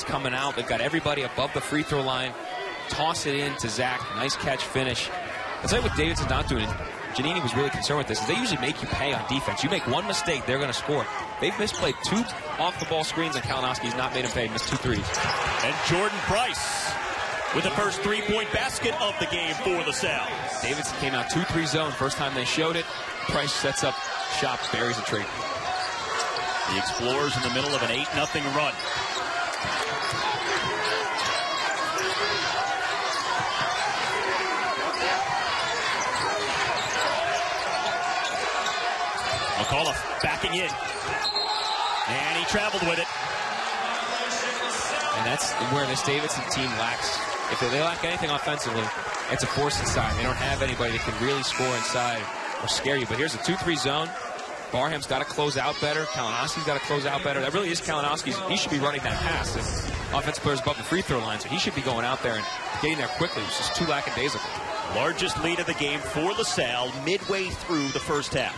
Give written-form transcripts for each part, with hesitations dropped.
It's coming out. They've got everybody above the free throw line. Toss it in to Zach. Nice catch finish. I'll tell you what Davidson's not doing. Giannini was really concerned with this. Is they usually make you pay on defense. You make one mistake, they're going to score. They've misplayed 2 off-the-ball screens, and Kalinowski's not made him pay. Missed 2 threes. And Jordan Price with the first 3-point basket of the game for LaSalle. Davidson came out 2-3 zone. First time they showed it. Price sets up shot, buries a tree. The Explorers in the middle of an 8-0 run. McAuliffe backing in. And he traveled with it. And that's where this Davidson team lacks. If they lack anything offensively, it's a force inside. They don't have anybody that can really score inside or scare you. But here's a 2-3 zone. Barham's got to close out better. Kalinowski's got to close out better. That really is Kalinowski's. He should be running that pass. And offensive players above the free throw line, so he should be going out there and getting there quickly. It's just too lackadaisical. Largest lead of the game for LaSalle midway through the first half.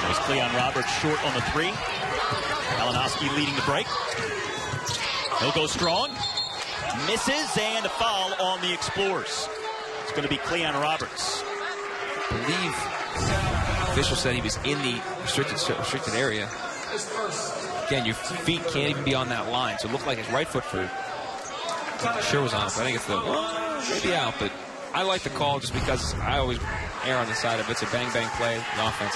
There's Cleon Roberts short on the 3. Kalinowski leading the break. He'll go strong. Misses, and a foul on the Explorers. It's going to be Cleon Roberts. I believe the official said he was in the restricted area. Again, your feet can't even be on that line, so it looked like his right foot sure was on, but I think it's the maybe out. But I like the call just because I always err on the side of it's a bang-bang play, the offense.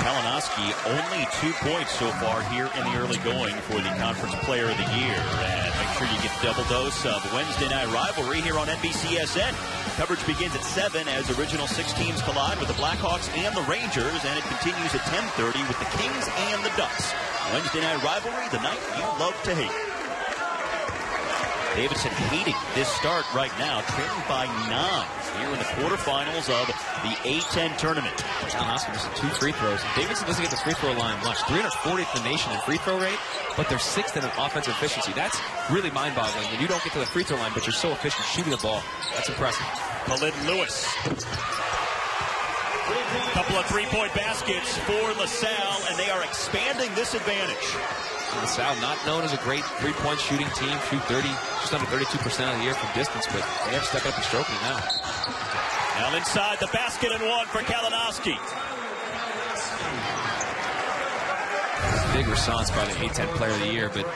Kalinowski only 2 points so far here in the early going for the Conference Player of the Year. And make sure you get a double dose of Wednesday Night Rivalry here on NBCSN. Coverage begins at 7 as original 6 teams collide with the Blackhawks and the Rangers, and it continues at 10:30 with the Kings and the Ducks. Wednesday Night Rivalry, the night you love to hate. Davidson hating this start right now, trailing by 9 here in the quarterfinals of the A-10 tournament. Kalinowski missing 2 free throws. Davidson doesn't get the free throw line much. 340th in the nation in free throw rate, but they're 6th in offensive efficiency. That's really mind-boggling. When you don't get to the free throw line, but you're so efficient shooting the ball, that's impressive. Khalid Lewis. A couple of 3-point baskets for LaSalle, and they are expanding this advantage. LaSalle, not known as a great 3-point shooting team, shoot just under 32% of the year from distance, but they have stepped up and stroking now. Now inside the basket and 1 for Kalinowski. Big response by the A-10 Player of the Year, but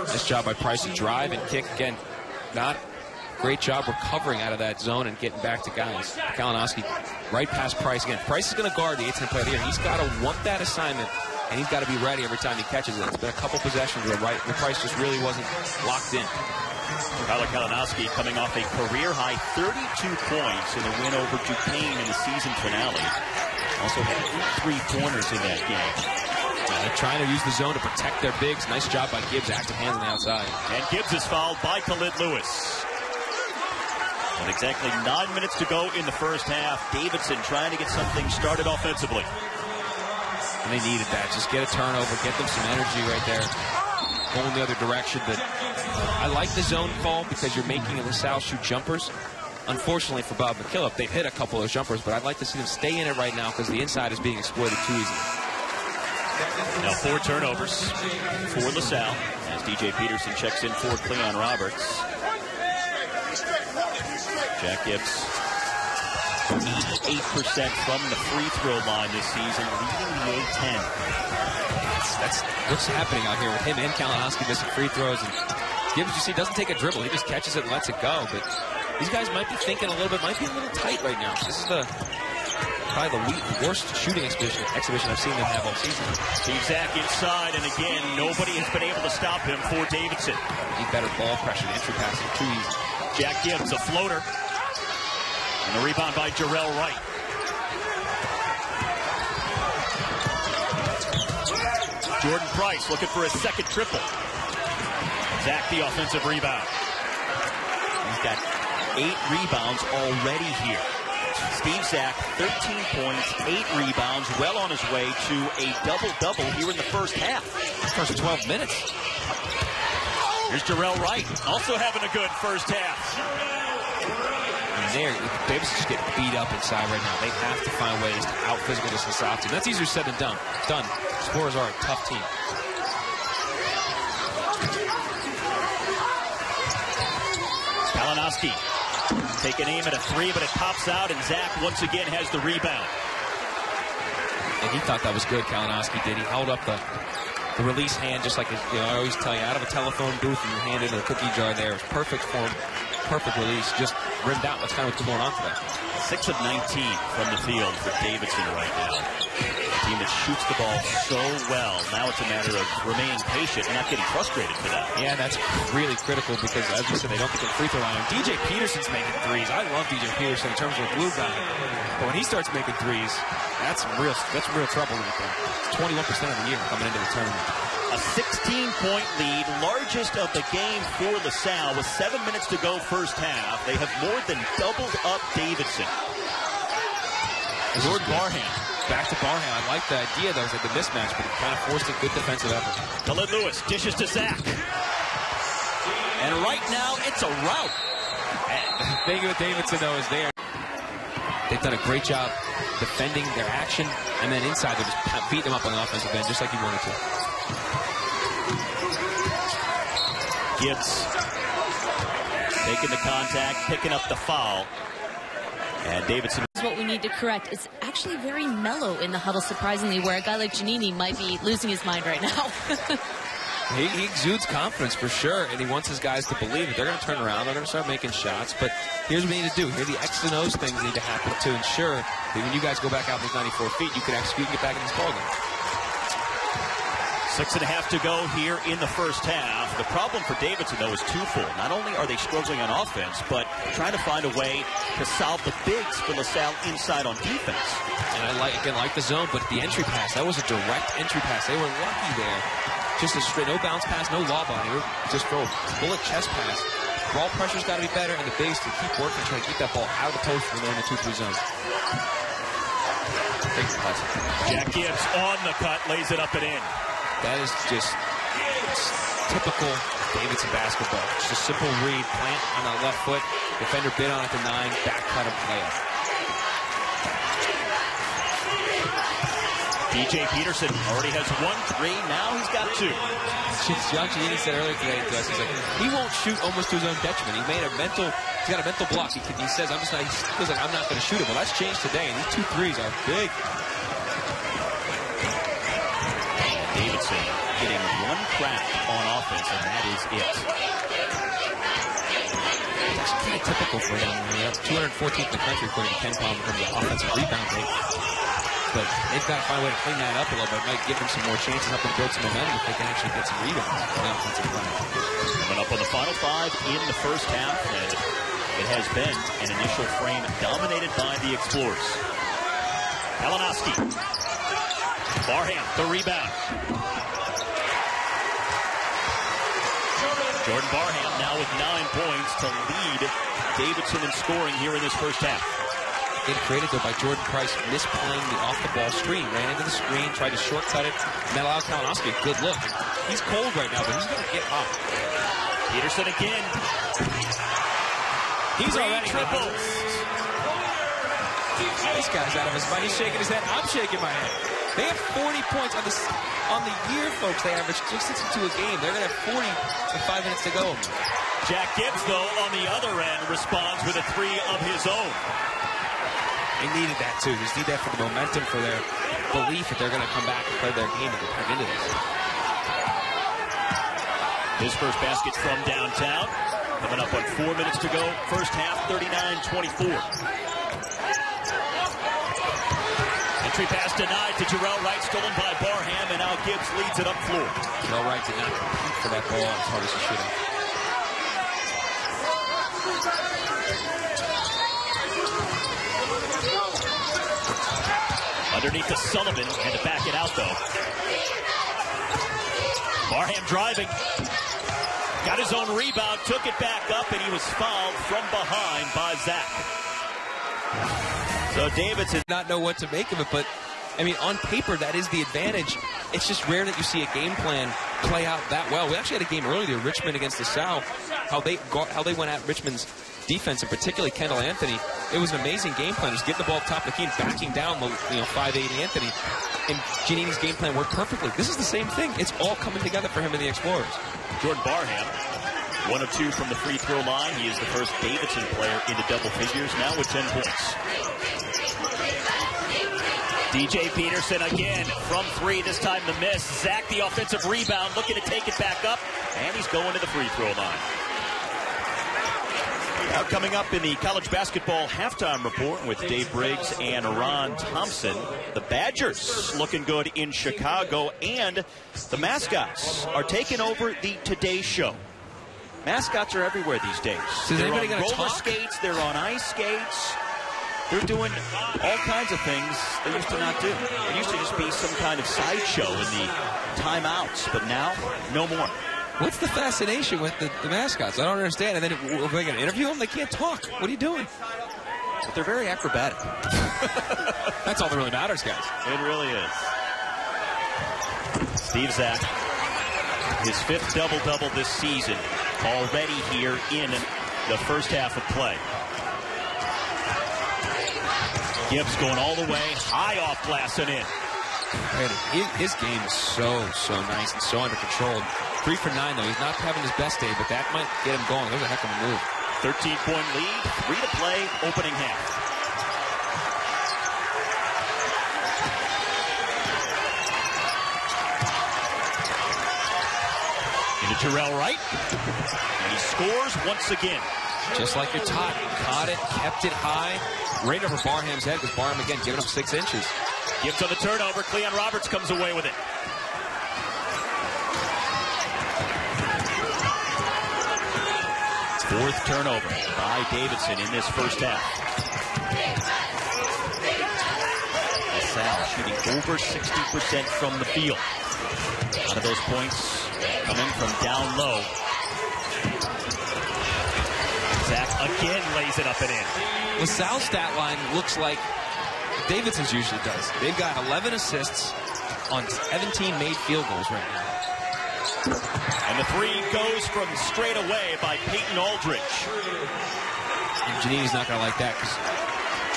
nice job by Price to drive and kick. Again, not great job recovering out of that zone and getting back to guys. Kalinowski right past Price again. Price is going to guard the A-10 Player of the Year. He's got to want that assignment, and he's got to be ready every time he catches it. It's been a couple possessions where the Price just really wasn't locked in. Tyler Kalinowski coming off a career-high 32 points in a win over Duquesne in the season finale. Also had 3 corners in that game. They're trying to use the zone to protect their bigs. Nice job by Gibbs, active hands on the outside. And Gibbs is fouled by Khalid Lewis. With exactly 9 minutes to go in the first half, Davidson trying to get something started offensively. And they needed that. Just get a turnover, get them some energy right there. Going the other direction. But I like the zone call because you're making LaSalle shoot jumpers. Unfortunately for Bob McKillop, they've hit a couple of those jumpers, but I'd like to see them stay in it right now because the inside is being exploited too easy. Now 4 turnovers for LaSalle as DJ Peterson checks in for Cleon Roberts. Jack Gibbs, 88% from the free throw line this season, leading the A-10. That's what's happening out here with him and Kalinowski missing free throws. And Gibbs, you see, doesn't take a dribble. He just catches it and lets it go. But these guys might be thinking a little bit, might be a little tight right now. This is probably the worst shooting exhibition I've seen them have all season. Steve Zach inside, and again, nobody has been able to stop him for Davidson. Need better ball pressure. The entry passing too easy. Jack Gibbs, a floater. And the rebound by Jarrell Wright. Jordan Price looking for his second triple. Zach, the offensive rebound. He's got 8 rebounds already here. Steve Zach, 13 points, 8 rebounds, well on his way to a double-double here in the first half. First 12 minutes. Here's Jarrell Wright, also having a good first half. And Davidson just getting beat up inside right now. They have to find ways to out-physical this LaSalle team. That's easier said than done. Explorers are a tough team. Kalinowski take an aim at a three, but it pops out, and Zach once again has the rebound. And he thought that was good, Kalinowski did. He held up the release hand, just like I always tell you, out of a telephone booth and your hand into the cookie jar there. It was perfect form, perfect release, just rimmed out. That's kind of what's going on today. 6 of 19 from the field for Davidson right now. A team that shoots the ball so well. Now it's a matter of remaining patient and not getting frustrated for that. Yeah, that's really critical because, as we said, they don't get the free throw line. DJ Peterson's making threes. I love DJ Peterson in terms of a glue guy. But when he starts making threes, that's real trouble right there. 21% of the year coming into the tournament. A 16-point lead, largest of the game for LaSalle, with 7 minutes to go first half. They have more than doubled up Davidson. Jordan Barham. Back to Barham. I like the idea, though, of the mismatch, but he kind of forced a good defensive effort. Khalid Lewis dishes to Zach. And right now, it's a rout. The thing with Davidson, though, is they've done a great job defending their action, and then inside they just beat them up on the offensive end just like he wanted to. Gibbs making the contact, picking up the foul. And Davidson. This is what we need to correct. It's actually very mellow in the huddle, surprisingly, where a guy like Giannini might be losing his mind right now. He exudes confidence for sure, and he wants his guys to believe it. They're going to turn around. They're going to start making shots. But here's what we need to do. Here are the X and O's things need to happen to ensure that when you guys go back out those 94 feet, you can execute and get back in this ballgame. 6.5 to go here in the first half. The problem for Davidson, though, is twofold. Not only are they struggling on offense, but trying to find a way to solve the bigs for LaSalle inside on defense. And I like the zone, but the entry pass, that was a direct entry pass. They were lucky there. Just a straight, no bounce pass, no lob on it. Just throw a bullet chest pass. Ball pressure's got to be better, and the bigs to keep working, trying to keep that ball out of the post when they're in the 2-3 zone. Jack Gibbs on the cut, lays it up and in. That is just typical Davidson basketball. Just a simple read, plant on the left foot, defender bid on it to 9, back cut and play it. DJ Peterson already has 1 3, now he's got 2. John Giannini said earlier today to us, he's like, he won't shoot almost to his own detriment. He's got a mental block. He says, he feels like I'm not going to shoot it. Well, that's changed today, and these 2 threes are big. Davidson getting 1 crack on offense, and that is it. It's kind of typical for them. They're 214th in the country according to KenPom in terms of offensive rebound rate. But they've got to find a way to clean that up a little bit. It might give them some more chances, help them build some momentum if they can actually get some rebounds on the offensive front. Coming up on the final 5 in the first half, and it has been an initial frame dominated by the Explorers. Kalinowski. Barham, the rebound. Jordan Barham now with 9 points to lead Davidson in scoring here in this first half. Get created though by Jordan Price misplaying the off-the-ball screen. Ran into the screen, tried to shortcut it, and that allowed Kalinowski a good look. He's cold right now, but he's going to get hot. Peterson again. He's already triples. This guy's out of his mind. He's shaking his head. I'm shaking my head. They have 40 points on the year, folks. They average just 62 a game. They're going to have 40 with 5 minutes to go. Jack Gibbs, though, on the other end, responds with a 3 of his own. They needed that, too. They just need that for the momentum, for their belief that they're going to come back and play their game and get back into this. His first basket from downtown. Coming up on 4 minutes to go. First half, 39-24. Entry pass denied to Jarrell Wright, stolen by Barham, and now Gibbs leads it up floor. Jarrell Wright did not compete for that ball as hard as he should have. Underneath to Sullivan, and to back it out, though. Barham driving. Got his own rebound, took it back up, and he was fouled from behind by Zach. So Davidson not know what to make of it, but I mean, on paper, that is the advantage. It's just rare that you see a game plan play out that well. We actually had a game earlier, Richmond against LaSalle, how they went at Richmond's defense, and particularly Kendall Anthony, it was an amazing game plan. Just getting the ball up top of the key and backing down, 5'8" Anthony. And Giannini's game plan worked perfectly. This is the same thing. It's all coming together for him in the Explorers. Jordan Barham, 1 of 2 from the free throw line. He is the first Davidson player into double figures, now with 10 points. DJ Peterson again from 3, this time the miss. Zach, the offensive rebound, looking to take it back up, and he's going to the free throw line. Now coming up in the college basketball halftime report with Dave Briggs and Ron Thompson, the Badgers looking good in Chicago, and the mascots are taking over the Today Show. Mascots are everywhere these days. So they're on roller skates, they're on ice skates. They're doing all kinds of things they used to not do. It used to just be some kind of sideshow in the timeouts, but now, no more. What's the fascination with the mascots? I don't understand. And then we're going to interview them? They can't talk. What are you doing? But they're very acrobatic. That's all that really matters, guys. It really is. Steve Zach, his 5th double-double this season, already here in the first half of play. Gibbs going all the way, high off glass and in. His game is so nice and so under control. 3 for 9, though. He's not having his best day, but that might get him going. There's a heck of a move. 13-point lead, 3 to play, opening half. Into Terrell Wright, and he scores once again. Just like you're taught. Caught it, kept it high, right over Barham's head, because Barham, again, giving up 6 inches. Gibbs on the turnover. Cleon Roberts comes away with it. Fourth turnover by Davidson in this first half. LaSalle shooting over 60% from the field. A lot of those points coming from down low. Zach again lays it up and in. LaSalle's stat line looks like Davidson's usually does. They've got 11 assists on 17 made field goals right now. And the 3 goes from straight away by Peyton Aldridge. And Giannini's not going to like that, because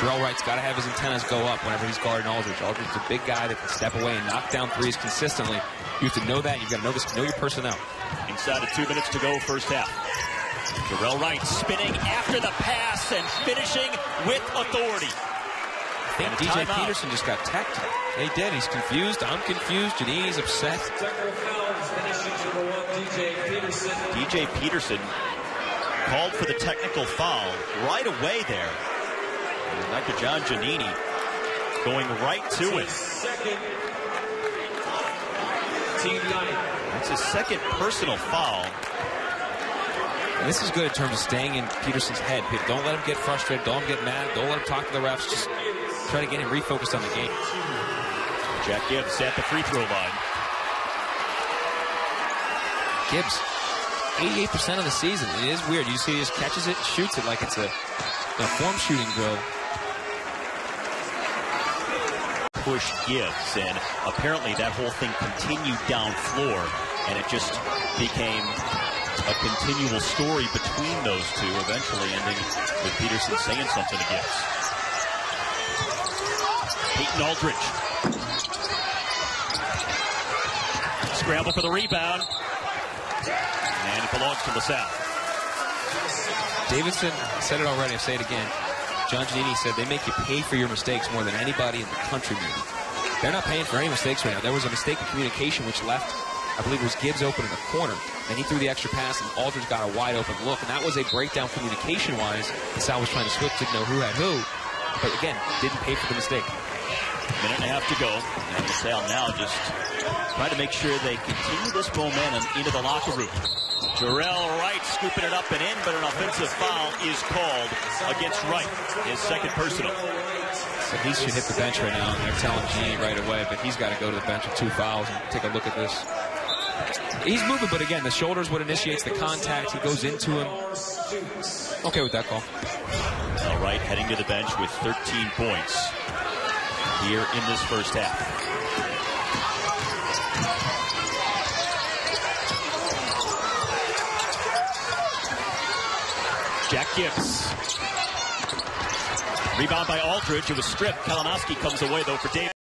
Terrell Wright's got to have his antennas go up whenever he's guarding Aldridge. Aldridge's a big guy that can step away and knock down 3s consistently. You have to know that. You've got to know this, know your personnel. Inside of 2 minutes to go, first half. Terrell Wright spinning after the pass and finishing with authority. I think DJ Peterson just got teched. He did. He's confused. I'm confused. Giannini's upset. DJ Peterson called for the technical foul right away there. And Dr. John Giannini going right to it. That's his 2nd personal foul. And this is good in terms of staying in Peterson's head. Don't let him get frustrated. Don't let him get mad. Don't let him talk to the refs. Just try to get him refocused on the game. Jack Gibbs at the free throw line. Gibbs, 88% of the season. It is weird. You see he just catches it, shoots it like it's a form shooting drill. Push Gibbs, and apparently that whole thing continued down floor, and it just became a continual story between those two, eventually ending with Peterson saying something to Gibbs. Peyton Aldridge. Scramble for the rebound. And it belongs to LaSalle. Davidson said it already. I'll say it again. John Giannini said they make you pay for your mistakes more than anybody in the country, maybe. They're not paying for any mistakes right now. There was a mistake in communication which left, I believe it was Gibbs open in the corner. And he threw the extra pass, and Aldridge got a wide open look. And that was a breakdown communication-wise. LaSalle was trying to switch, didn't know who had who. But again, didn't pay for the mistake. Minute and a half to go. And LaSalle now just trying to make sure they continue this momentum into the locker room. Terrell Wright scooping it up and in, but an offensive foul is called against Wright. His 2nd personal. So he should hit the bench right now, and they're telling G right away, but he's got to go to the bench with 2 fouls and take a look at this. He's moving, but again, the shoulder's what initiates the contact. He goes into him. Okay with that call. All right, heading to the bench with 13 points here in this first half. Jack Gibbs. Rebound by Aldridge. It was stripped. Kalinowski comes away, though, for Davis.